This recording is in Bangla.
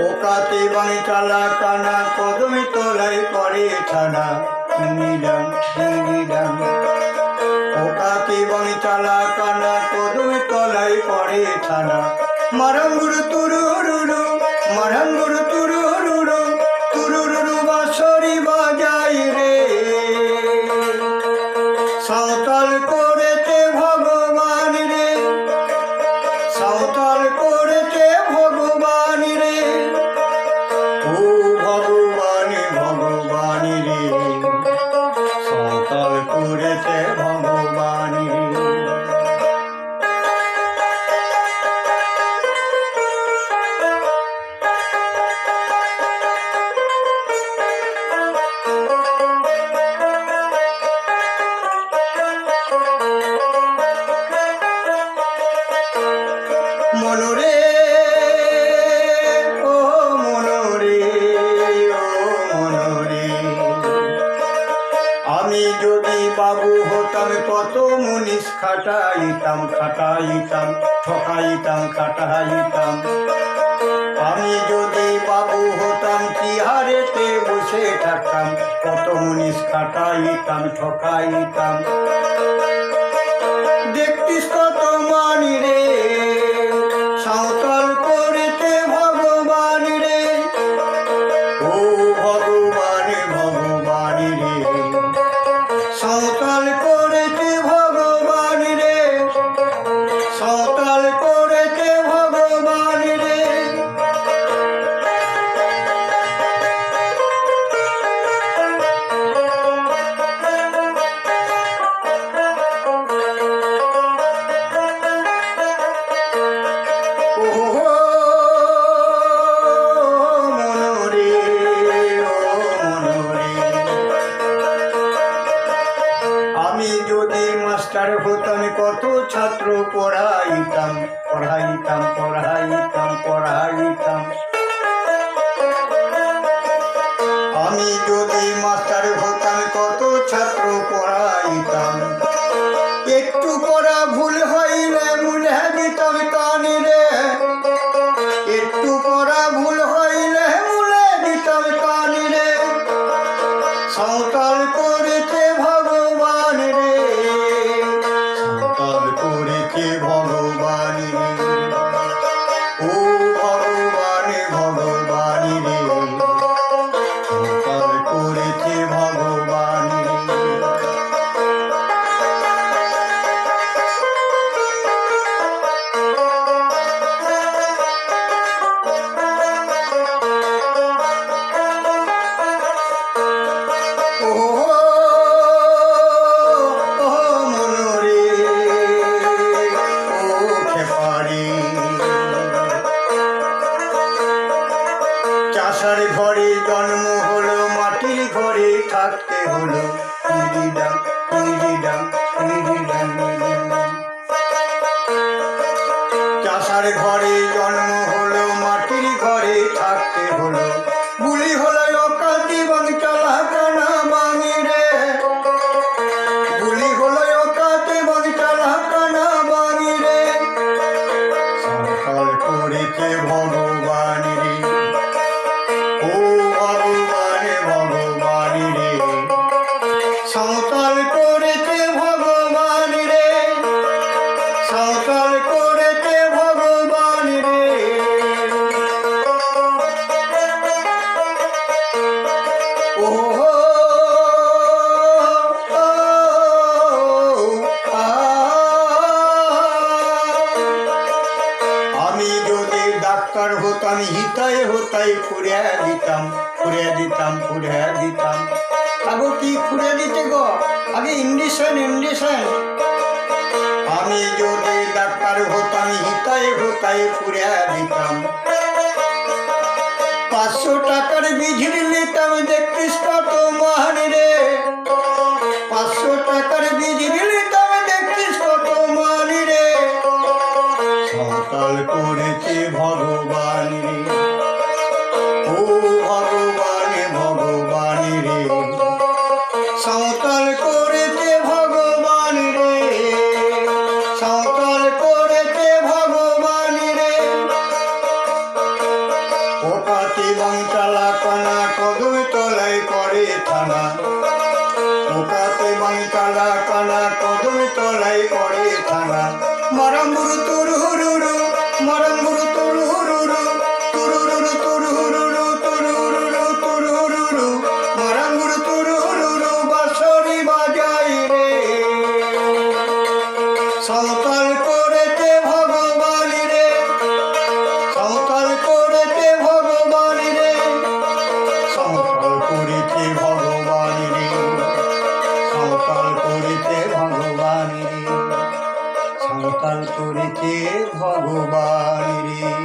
ওকাতে বাণী চালা কানা কদমে তলায় করে ছানা নিলাম নিলাম। ওকাতে বাণী চালা কানা কদমে তলায় করে ছানা মারাঙ্গুরু তুরুরুরু মারাঙ্গুরু তুরুরুরু তুরুরুরু বাঁশরি বাজাই রে। সাঁওতাল করেছে ভগবান রে সাঁওতাল করেছে ভগবান রে ও ভগবান ভগবান রে সাঁওতাল করেছে ভগবান রে। মনরে ও মনরে ও মনরে আমি যদি বাবু হতাম কত মুনিশ খাটাইতাম খাটাইতাম ঠকাইতাম খাটাইতাম। আমি যদি বাবু হতাম কি হারেতে বসে থাকতাম কত মুনিশ খাটাইতাম ঠকাইতাম। দেখতিস কত মানি রে সাঁওতাল করেছে ভগবান রে ও ভগবান ভগবান রে সাঁওতাল করেছে ভগবান রে সাঁওতাল করেছে ভগবান রে। আমি যদি মাস্টার হতাম কত ছাত্র পড়াইতাম পড়াইতাম পড়াইতাম পড়াইতাম। আমি যদি মাস্টার হতাম কত ছাত্র পড়াইতাম। একটু পড়া ভুল হইলে মুলে দিতাম কানে রে একটু পড়া ভুল হইলে মুলে দিতাম কানে রে সাঁওতাল করেছে ভগবান রে সাঁওতাল করেছে ভগবান রে ও ভগবান ভগবান রে সাঁওতাল করেছে ভগবান রে। চাষার ঘরে জন্ম হলো মাটির ঘরে থাকতে হলো ইরিডাম ইরিডাম ইরিডাম। চাষার ঘরে জন্ম হলো মাটির ঘরে থাকতে হলো বুলি হলো অকাল জীবন চালা কানা বাঙি রে বুলি হলো অকাল জীবন চালা কানা বাঙি রে সাঁওতাল করেছে ভগবান রে ও ভগবান ভগবান রে সাঁওতাল করেছে ভগবান রে সাঁওতাল করেছে ভগবান রে। ও আমি যদি ডাক্তার হতাম হিতায় হতাই ফুরিয়া দিতাম ফুরিয়া দিতাম ফুরিয়া দিতাম। আগে কি ফুরিয়া দিতে গো আগে ইঞ্জেকশন ইঞ্জেকশন। আমি যদি ডাক্তার হতাম হিতায় হতাই ফুরিয়া দিতাম। 500 টাকার বিঝড়ি নিতাম দেখতিস কত মান রে 500 টাকার বিঝড়ি নিতাম দেখতিস কত মান রে সাঁওতাল করেছে ভগবান রে ও ভগবান ভগবান রে সাঁওতাল করেছে ভগবান। কালা কালা কদম তলায় পড়ে থানা মারামুরু তুরুরুরু মারামুরু তুরুরুরু তুরুরুরু তুরুরুরু তুরুরুরু তুরুরুরু মারামুরু তুরুরুরু বাঁশরি বাজাই রে সমতল করেছে ভগবান রে সমতল করেছে ভগবান রে সমতল করেছে ভগবান রে সমতল করেছে ভগবান রে সমতল করেছে ভগবান রে।